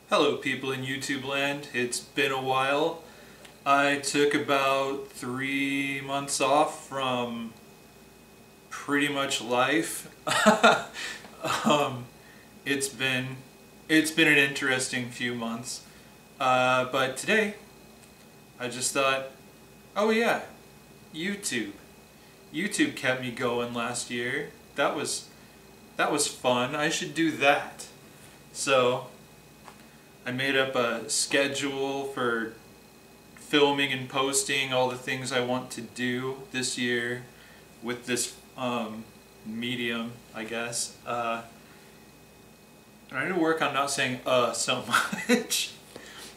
Hello people in YouTube land, it's been a while. I took about 3 months off from pretty much life. um, it's been an interesting few months, but today I just thought, oh yeah, YouTube. YouTube kept me going last year. That was fun. I should do that. So I made up a schedule for filming and posting all the things I want to do this year with this medium, I guess. I need to work on not saying so much.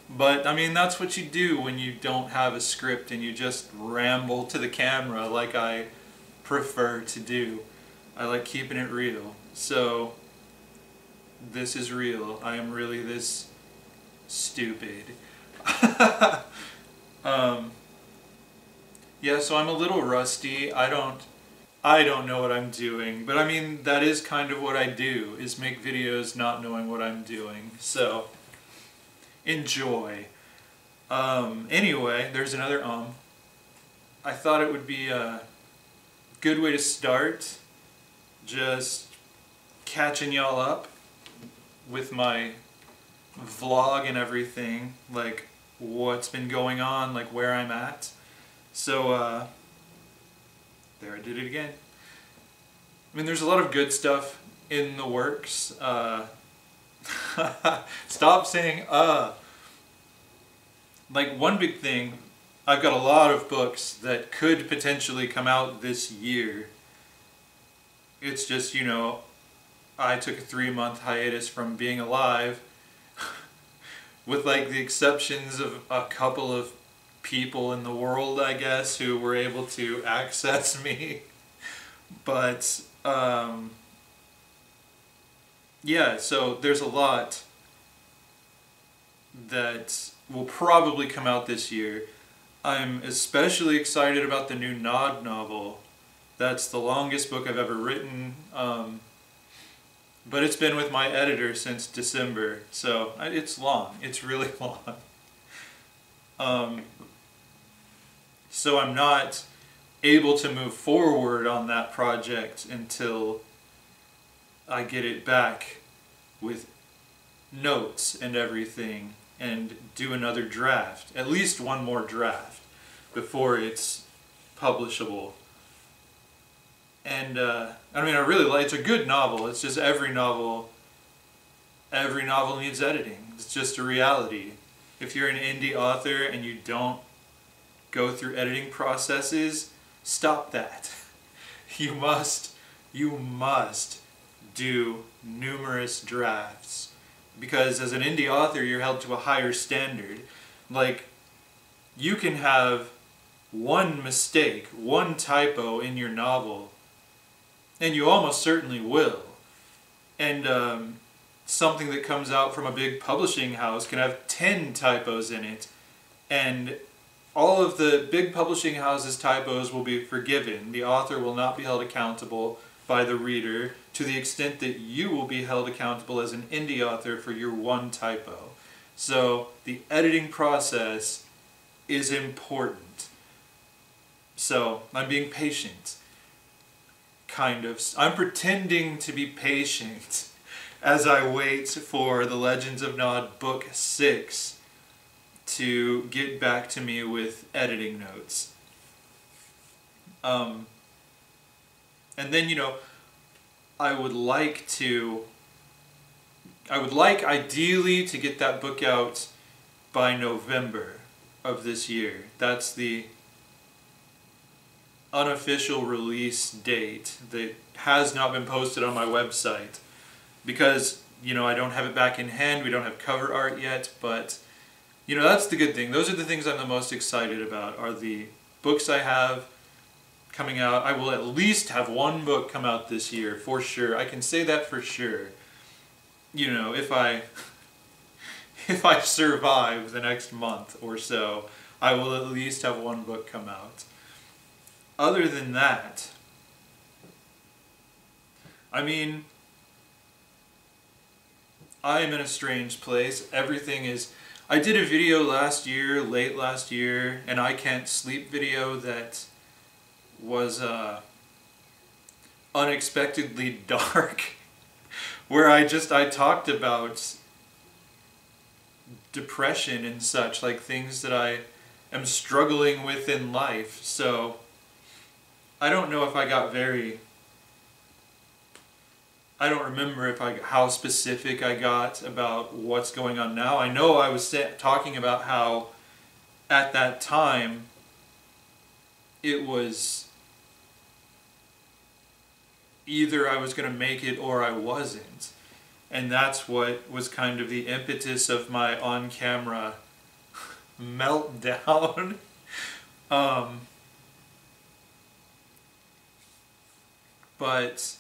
But I mean, that's what you do when you don't have a script and you just ramble to the camera like I prefer to do. I like keeping it real. So this is real. I am really this stupid. Yeah, so I'm a little rusty. I don't know what I'm doing, but I mean, that is kind of what I do, is make videos not knowing what I'm doing. So enjoy. Anyway, there's another I thought it would be a good way to start, just catching y'all up with my vlog and everything, like what's been going on, like where I'm at. So there, I did it again. I mean, there's a lot of good stuff in the works. Stop saying like, one big thing, I've got a lot of books that could potentially come out this year. It's just, you know, I took a 3-month hiatus from being alive, with like the exceptions of a couple of people in the world, I guess, who were able to access me. But yeah, so there's a lot that will probably come out this year. I'm especially excited about the new Nod novel. That's the longest book I've ever written. But it's been with my editor since December, so it's long. It's really long. So I'm not able to move forward on that project until I get it back with notes and everything and do another draft, at least one more draft, before it's publishable. And I mean, I really like, it's a good novel. It's just every novel needs editing. It's just a reality. If you're an indie author and you don't go through editing processes, stop that. You must do numerous drafts, because as an indie author you're held to a higher standard. Like, you can have one mistake, one typo in your novel, and you almost certainly will. And something that comes out from a big publishing house can have 10 typos in it, and all of the big publishing houses' typos will be forgiven. The author will not be held accountable by the reader, to the extent that you will be held accountable as an indie author for your one typo. So the editing process is important. So I'm being patient. Kind of. I'm pretending to be patient as I wait for the Legends of Nod Book 6 to get back to me with editing notes. And then, you know, I would like ideally to get that book out by November of this year. That's the unofficial release date that has not been posted on my website, because, you know, I don't have it back in hand. We don't have cover art yet, but, you know, that's the good thing. Those are the things I'm the most excited about, are the books I have coming out. I will at least have one book come out this year, for sure. I can say that for sure. You know, if I survive the next month or so, I will at least have one book come out. Other than that, I mean, I'm in a strange place. Everything is... I did a video last year, late last year, an I Can't Sleep video that was unexpectedly dark, where I talked about depression and such, like things that I am struggling with in life. So I don't know if I got very... I don't remember how specific I got about what's going on now. I know I was talking about how at that time it was either I was going to make it or I wasn't. And that's what was kind of the impetus of my on-camera meltdown. But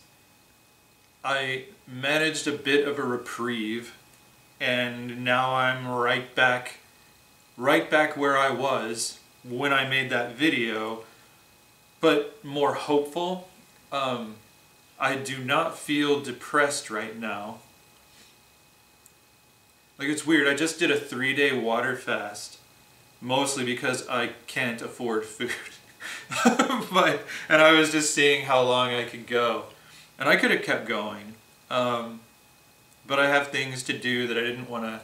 I managed a bit of a reprieve, and now I'm right back where I was when I made that video, but more hopeful. I do not feel depressed right now. Like, it's weird, I just did a 3-day water fast, mostly because I can't afford food. And I was just seeing how long I could go. And I could have kept going, but I have things to do that I didn't want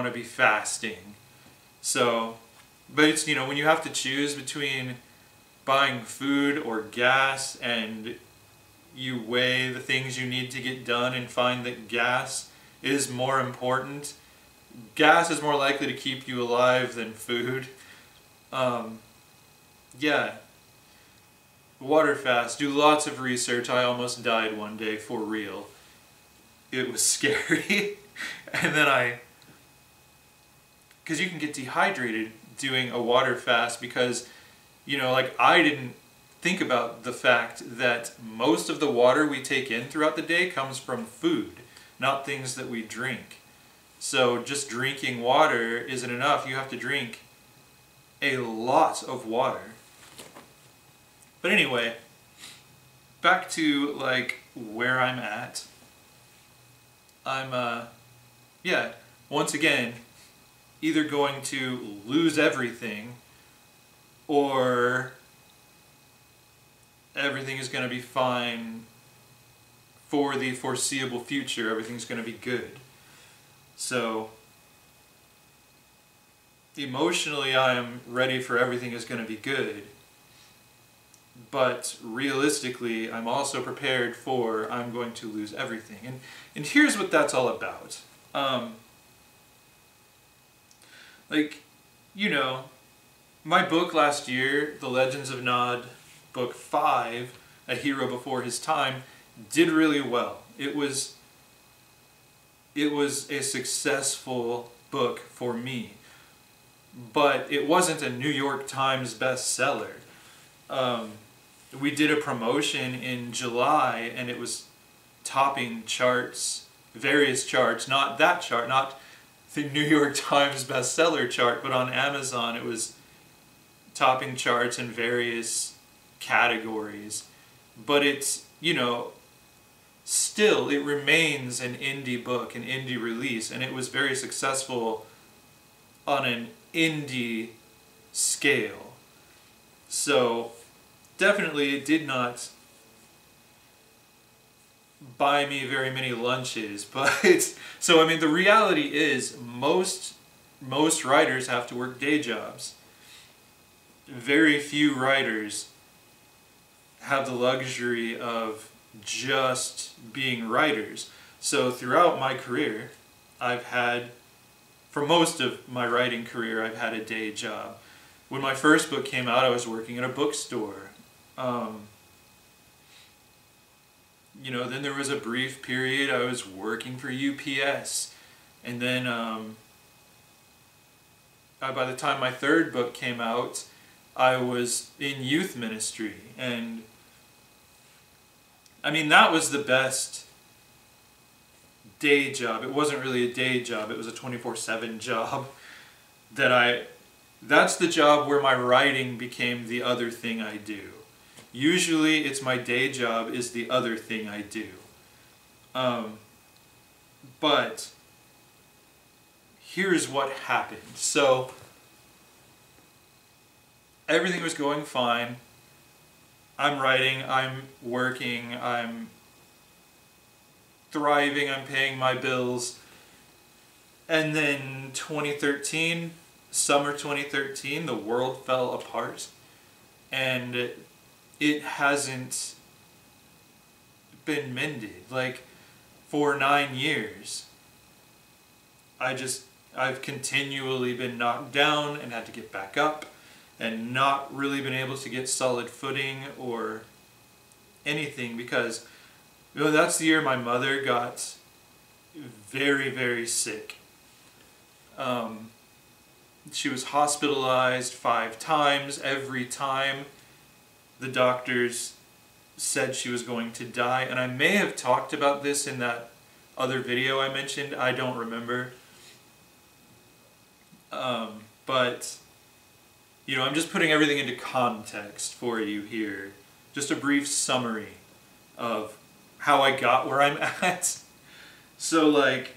to be fasting. So, but it's, you know, when you have to choose between buying food or gas, and you weigh the things you need to get done and find that gas is more important. Gas is more likely to keep you alive than food. Yeah. Water fast, do lots of research. I almost died one day, for real. It was scary. And then because you can get dehydrated doing a water fast, because, you know, like, I didn't think about the fact that most of the water we take in throughout the day comes from food, not things that we drink. So just drinking water isn't enough. You have to drink a lot of water. But anyway, back to, like, where I'm at. I'm, yeah, once again, either going to lose everything, or everything is going to be fine for the foreseeable future. Everything's going to be good. So, emotionally, I am ready for everything is going to be good. But realistically, I'm also prepared for I'm going to lose everything. And here's what that's all about. Like, you know, my book last year, The Legends of Nod, book 5, A Hero Before His Time, did really well. It was a successful book for me. But it wasn't a New York Times bestseller. We did a promotion in July, and it was topping charts, various charts, not that chart, not the New York Times bestseller chart, but on Amazon it was topping charts in various categories. But it's, you know, still, it remains an indie book, an indie release, and it was very successful on an indie scale. So, definitely it did not buy me very many lunches, but so I mean, the reality is most writers have to work day jobs. Very few writers have the luxury of just being writers. So throughout my career, for most of my writing career, I've had a day job. When my first book came out, I was working at a bookstore. You know, then there was a brief period I was working for UPS. And then by the time my third book came out, I was in youth ministry. And I mean, that was the best day job. It wasn't really a day job, it was a 24/7 job. That's the job where my writing became the other thing I do. Usually it's my day job is the other thing I do. But here's what happened. So everything was going fine. I'm writing, I'm working, I'm thriving, I'm paying my bills. And then 2013, summer 2013, the world fell apart. And it hasn't been mended. Like, for 9 years, I've continually been knocked down and had to get back up and not really been able to get solid footing or anything, because that's the year my mother got very, very sick. She was hospitalized 5 times. Every time the doctors said she was going to die. And I may have talked about this in that other video I mentioned. I don't remember. But, I'm just putting everything into context for you here. Just a brief summary of how I got where I'm at. So, like,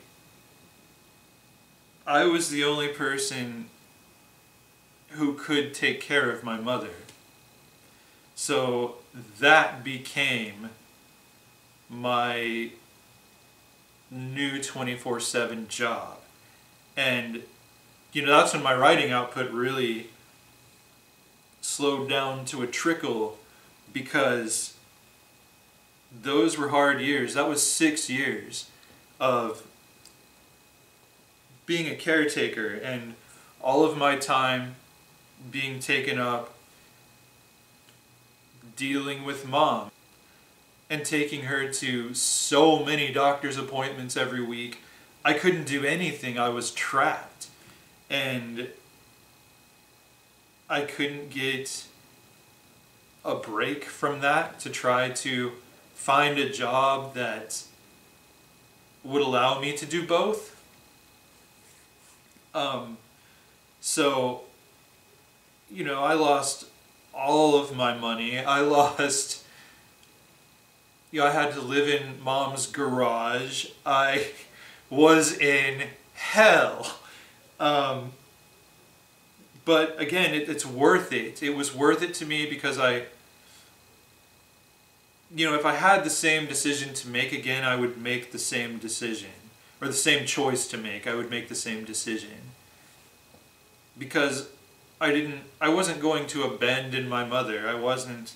I was the only person who could take care of my mother. So that became my new 24/7 job. And, that's when my writing output really slowed down to a trickle, because those were hard years. That was 6 years of being a caretaker, and all of my time being taken up dealing with Mom and taking her to so many doctor's appointments every week. I couldn't do anything. I was trapped, and I couldn't get a break from that to try to find a job that would allow me to do both. So, I lost all of my money. I had to live in Mom's garage. I was in hell. But again, it's worth it. It was worth it to me because if I had the same decision to make again, I would make the same decision. Or the same choice to make, I would make the same decision. Because I wasn't going to abandon my mother. I wasn't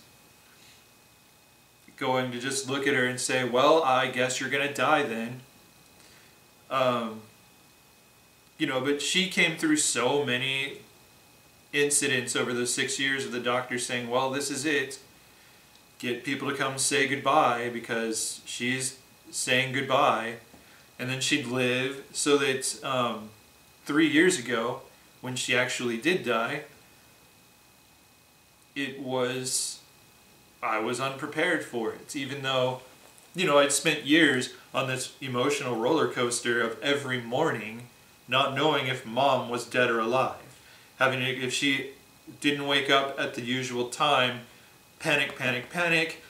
going to just look at her and say, well, I guess you're going to die then. But she came through so many incidents over those 6 years of the doctor saying, well, this is it. Get people to come say goodbye because she's saying goodbye. And then she'd live, so that 3 years ago, when she actually did die, I was unprepared for it, even though, I'd spent years on this emotional roller coaster of every morning not knowing if Mom was dead or alive. If she didn't wake up at the usual time, panic, panic, panic,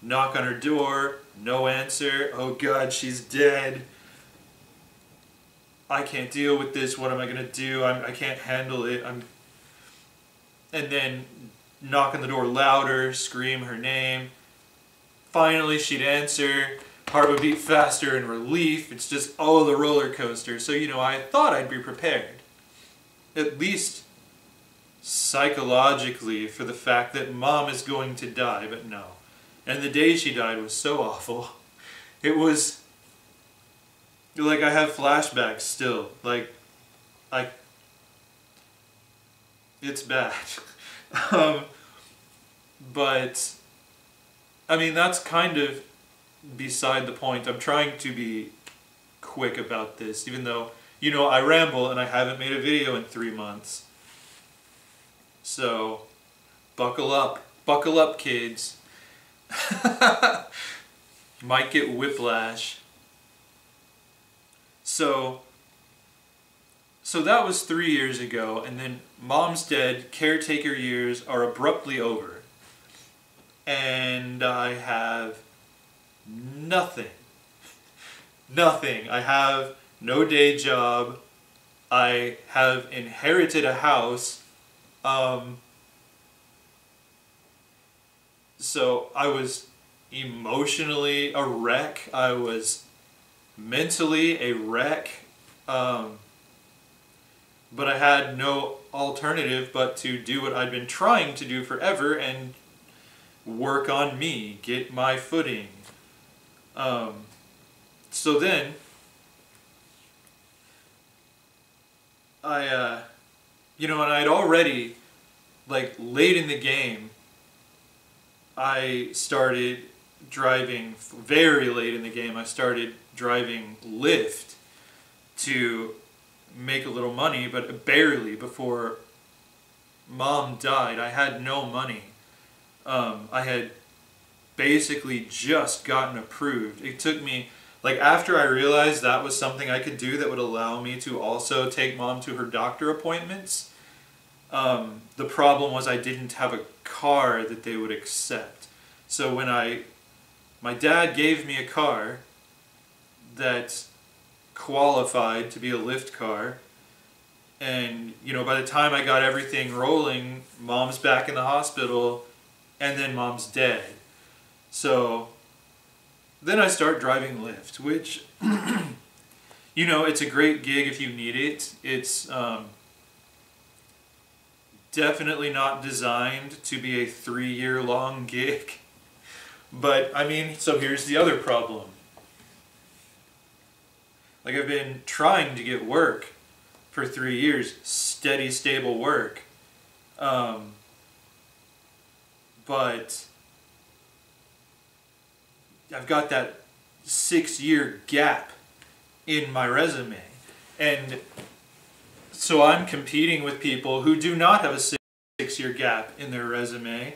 knock on her door, no answer, oh God, she's dead. I can't deal with this, what am I going to do? I can't handle it. And then knock on the door louder, scream her name. Finally she'd answer, heart would beat faster in relief. It's just, the roller coaster. So, I thought I'd be prepared. At least psychologically, for the fact that Mom is going to die, but no. And the day she died was so awful. It was like I have flashbacks still. It's bad. But, that's kind of beside the point. I'm trying to be quick about this, even though, I ramble and I haven't made a video in 3 months. So, buckle up. Buckle up, kids. You might get whiplash. So that was 3 years ago, and then Mom's dead, caretaker years are abruptly over. And I have nothing. nothing. I have no day job. I have inherited a house. Um, so I was emotionally a wreck. I was mentally a wreck. Um, but I had no alternative but to do what I'd been trying to do forever and work on me, get my footing. Um, so then, and I'd already, like, late in the game, I started driving, very late in the game, I started driving Lyft to make a little money, but barely before Mom died. I had no money. I had basically just gotten approved. It took me, like, after I realized that was something I could do that would allow me to also take Mom to her doctor appointments, the problem was I didn't have a car that they would accept. So when my dad gave me a car that qualified to be a Lyft car, and by the time I got everything rolling, Mom's back in the hospital, and then Mom's dead. So then I start driving Lyft, which it's a great gig if you need it. It's definitely not designed to be a 3-year-long gig. But so here's the other problem. Like, I've been trying to get work for 3 years, steady, stable work. But I've got that 6-year gap in my resume. And so I'm competing with people who do not have a 6-year gap in their resume.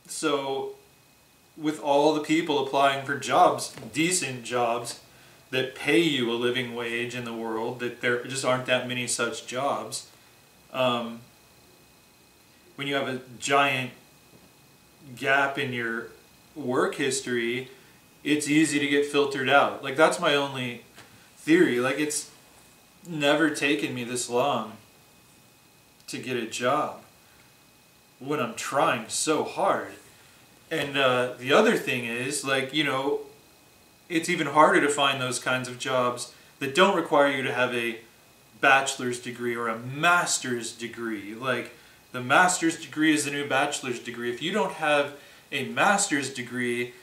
So with all the people applying for jobs, decent jobs, that pay you a living wage in the world, that there just aren't that many such jobs. When you have a giant gap in your work history, it's easy to get filtered out. Like, that's my only theory. Like, it's never taken me this long to get a job when I'm trying so hard. And the other thing is, like, it's even harder to find those kinds of jobs that don't require you to have a bachelor's degree or a master's degree. Like, the master's degree is the new bachelor's degree. If you don't have a master's degree,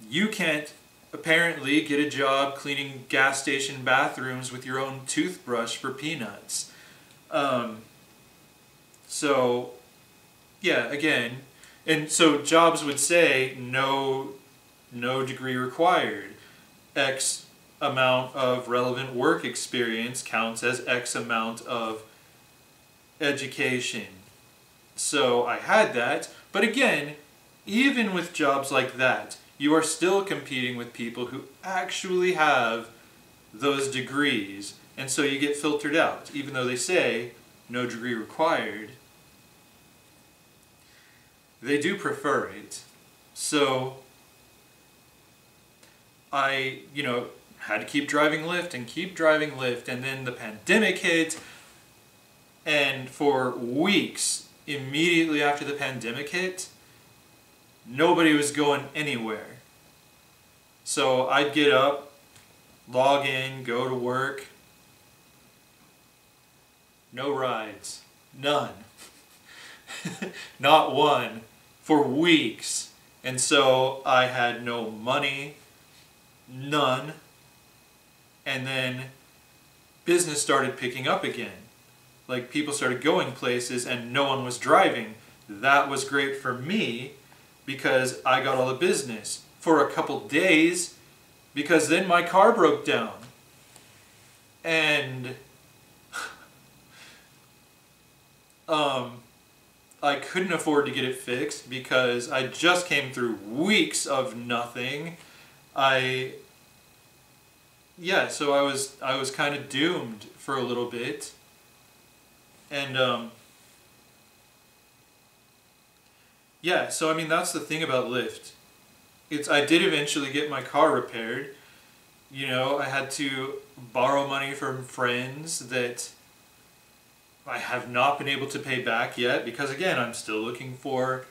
you can't apparently get a job cleaning gas station bathrooms with your own toothbrush for peanuts. So, yeah, again, and so jobs would say no degree required. X amount of relevant work experience counts as X amount of education. So I had that, but again, even with jobs like that, you are still competing with people who actually have those degrees, and so you get filtered out, even though they say no degree required. They do prefer it. So I, had to keep driving Lyft and keep driving Lyft, and then the pandemic hit, and for weeks immediately after the pandemic hit, nobody was going anywhere. So I'd get up, log in, go to work, no rides, none. Not one, for weeks. And so I had no money, none. And then business started picking up again. Like, people started going places and no one was driving. That was great for me because I got all the business for a couple days, because then my car broke down. And I couldn't afford to get it fixed because I just came through weeks of nothing. So I was kind of doomed for a little bit. And so that's the thing about Lyft. I did eventually get my car repaired. You know, I had to borrow money from friends that I have not been able to pay back yet because, again, I'm still looking for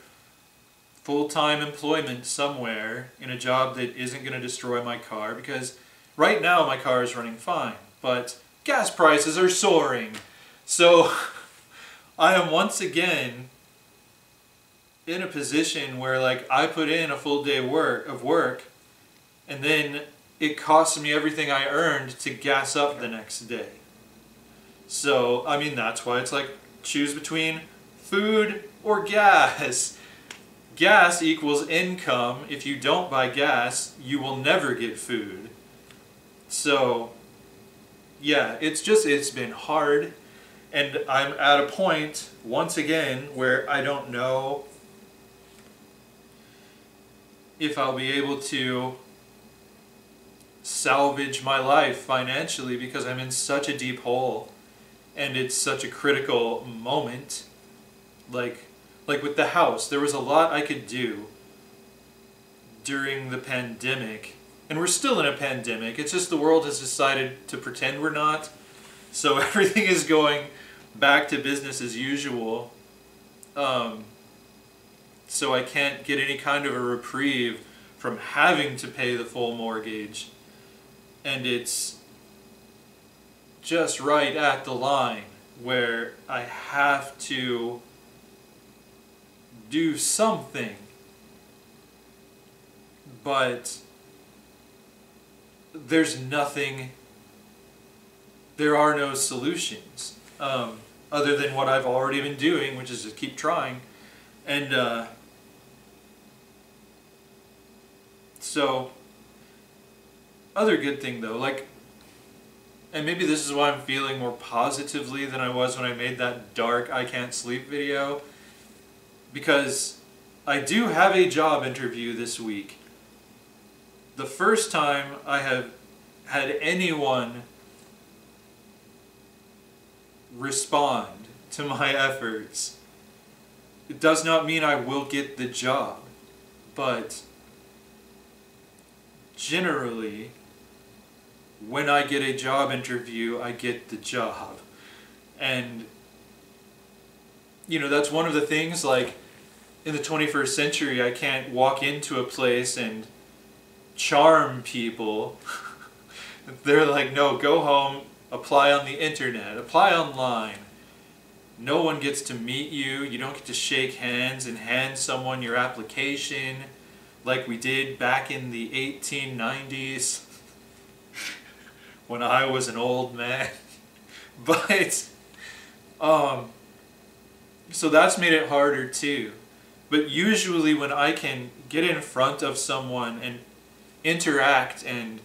full-time employment somewhere in a job that isn't going to destroy my car, because right now my car is running fine, but gas prices are soaring. So I am once again in a position where, like, I put in a full day of work and then it costs me everything I earned to gas up the next day. So, I mean, that's why it's like, choose between food or gas. Gas equals income. If you don't buy gas, you will never get food. So, yeah, it's been hard. And I'm at a point, once again, where I don't know if I'll be able to salvage my life financially, because I'm in such a deep hole and it's such a critical moment. Like with the house, there was a lot I could do during the pandemic, and we're still in a pandemic. It's just the world has decided to pretend we're not. So everything is going back to business as usual. So I can't get any kind of a reprieve from having to pay the full mortgage. And it's just right at the line where I have to do something. But there's nothing, there are no solutions other than what I've already been doing, which is to keep trying. And so, other good thing though, like, and maybe this is why I'm feeling more positively than I was when I made that dark I can't sleep video, because I do have a job interview this week. The first time I have had anyone respond to my efforts. It does not mean I will get the job, but generally, when I get a job interview, I get the job. And, you know, that's one of the things, like, in the 21st century, I can't walk into a place and charm people. They're like, no, go home, apply on the internet, apply online. No one gets to meet you. You don't get to shake hands and hand someone your application like we did back in the 1890s when I was an old man. But, so that's made it harder too. But usually when I can get in front of someone and interact and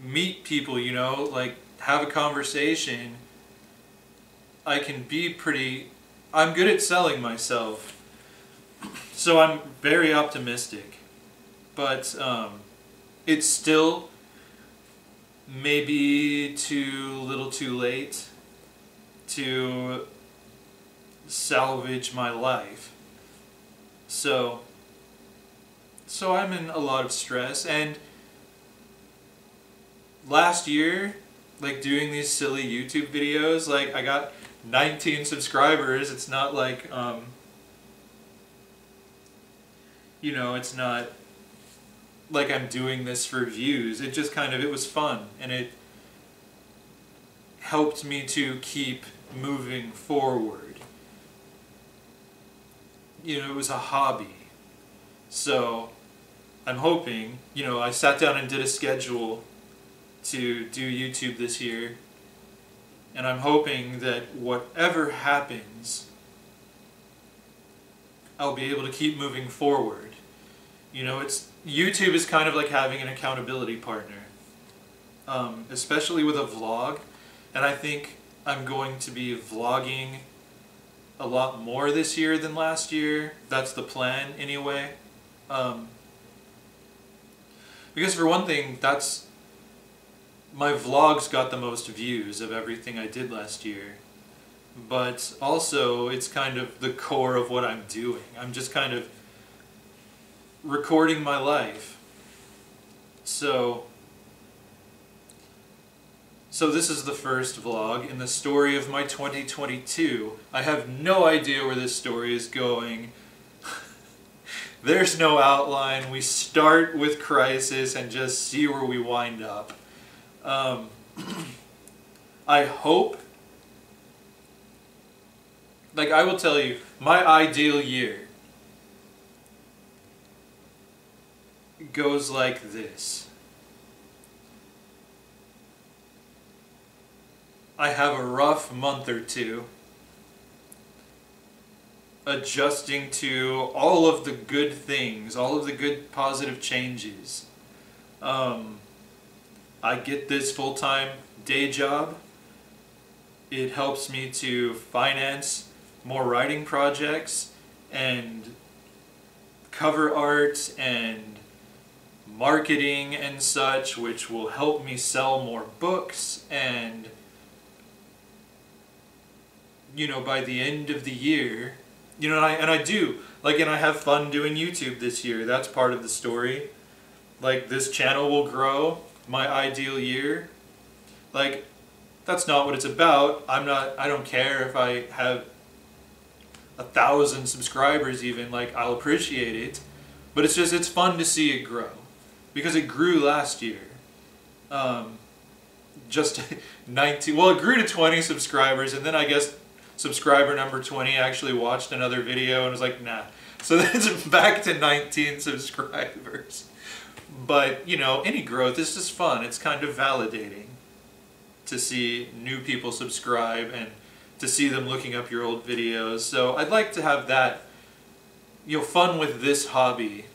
meet people, you know, like have a conversation, I can be pretty, I'm good at selling myself. So I'm very optimistic. But it's still maybe too little too late to salvage my life. So I'm in a lot of stress. And last year, like, doing these silly YouTube videos, like, I got 19 subscribers. It's not like, you know, it's not like I'm doing this for views. It just kind of, it was fun, and it helped me to keep moving forward. You know, it was a hobby. So I'm hoping, you know, I sat down and did a schedule to do YouTube this year, and I'm hoping that whatever happens, I'll be able to keep moving forward. You know, YouTube is kind of like having an accountability partner, especially with a vlog, and I think I'm going to be vlogging a lot more this year than last year. That's the plan anyway. Because for one thing, my vlogs got the most views of everything I did last year. But also, it's kind of the core of what I'm doing. I'm just kind of recording my life. So this is the first vlog in the story of my 2022. I have no idea where this story is going. There's no outline. We start with crisis and just see where we wind up. I hope, like I will tell you, my ideal year goes like this. I have a rough month or two adjusting to all of the good things, all of the good positive changes. I get this full-time day job. It helps me to finance more writing projects and cover art and marketing and such, which will help me sell more books. And you know, by the end of the year, you know, and I do, like, and I have fun doing YouTube this year. That's part of the story. Like, this channel will grow, my ideal year. Like, that's not what it's about. I don't care if I have 1,000 subscribers even, like, I'll appreciate it. But it's just, it's fun to see it grow. Because it grew last year. Just 19, well, it grew to 20 subscribers, and then I guess subscriber number 20 actually watched another video and was like, nah. So then it's back to 19 subscribers. But, you know, any growth is just fun. It's kind of validating to see new people subscribe and to see them looking up your old videos. So I'd like to have that, you know, fun with this hobby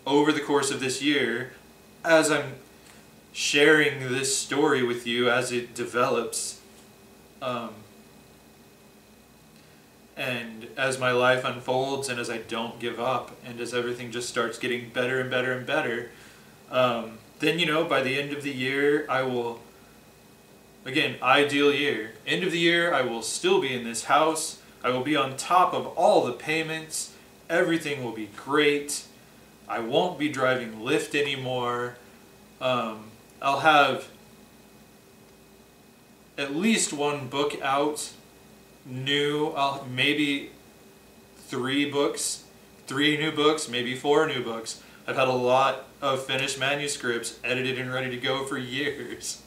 over the course of this year as I'm sharing this story with you as it develops. And as my life unfolds and as I don't give up and as everything just starts getting better and better and better, then, you know, by the end of the year, I will, again, ideal year, end of the year, I will still be in this house. I will be on top of all the payments. Everything will be great. I won't be driving Lyft anymore. I'll have at least one book out. New, maybe 3 books, 3 new books, maybe 4 new books. I've had a lot of finished manuscripts edited and ready to go for years.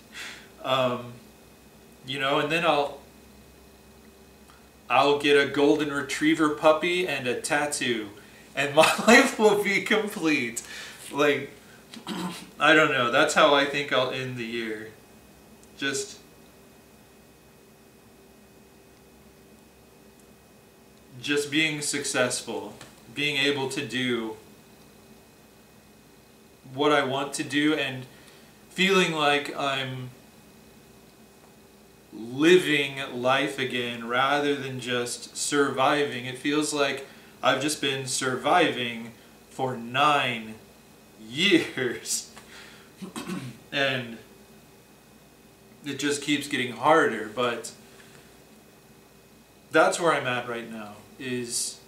You know, and then I'll get a golden retriever puppy and a tattoo, and my life will be complete. Like, I don't know, that's how I think I'll end the year. Just being successful, being able to do what I want to do and feeling like I'm living life again rather than just surviving. It feels like I've just been surviving for 9 years and it just keeps getting harder, but that's where I'm at right now. It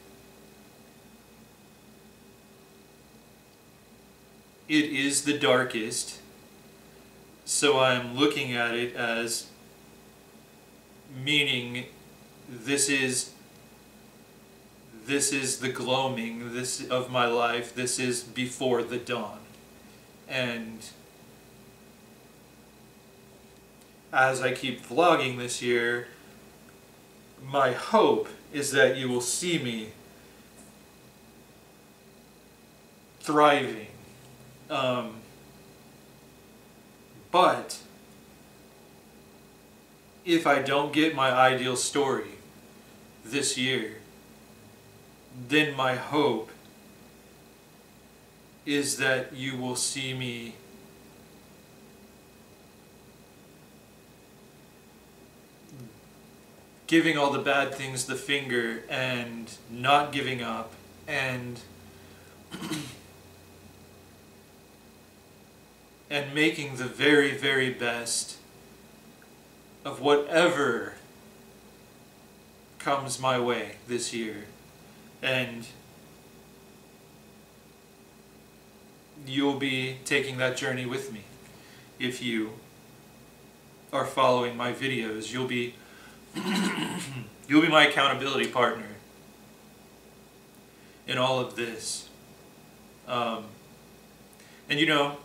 is the darkest, so I'm looking at it as meaning this is the gloaming of my life. This is before the dawn. And as I keep vlogging this year, my hope is that you will see me thriving. But if I don't get my ideal story this year, then my hope is that you will see me giving all the bad things the finger and not giving up and and making the very, very best of whatever comes my way this year. And you'll be taking that journey with me. If you are following my videos, you'll be you'll be my accountability partner in all of this. And you know,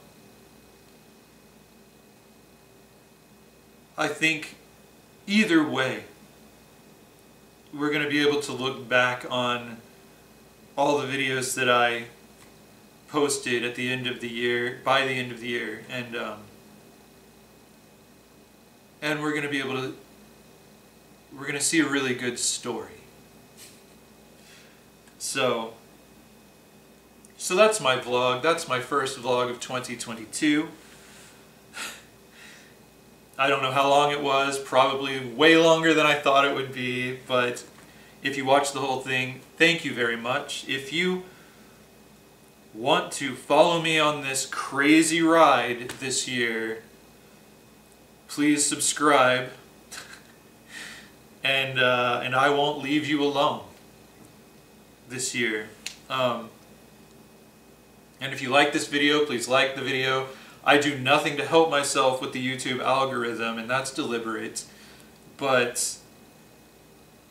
I think either way, we're going to be able to look back on all the videos that I posted at the end of the year, by the end of the year, and we're going to be able to, we're going to see a really good story. So that's my vlog. That's my first vlog of 2022. I don't know how long it was, probably way longer than I thought it would be, but if you watched the whole thing, thank you very much. If you want to follow me on this crazy ride this year, please subscribe, and I won't leave you alone this year. And if you like this video, please like the video. I do nothing to help myself with the YouTube algorithm, and that's deliberate, but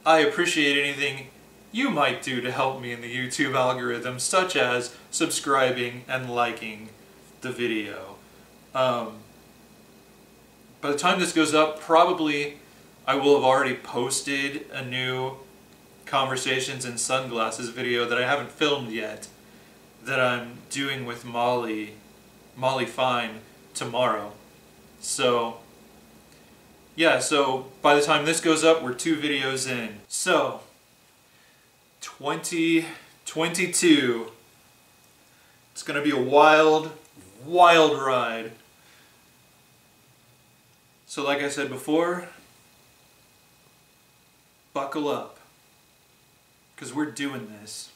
I appreciate anything you might do to help me in the YouTube algorithm, such as subscribing and liking the video. By the time this goes up, probably I will have already posted a new Conversations in Sunglasses video that I haven't filmed yet, that I'm doing with Molly Fine tomorrow. So yeah, so by the time this goes up, we're 2 videos in. So 2022, it's gonna be a wild ride. So like I said before, buckle up, because we're doing this.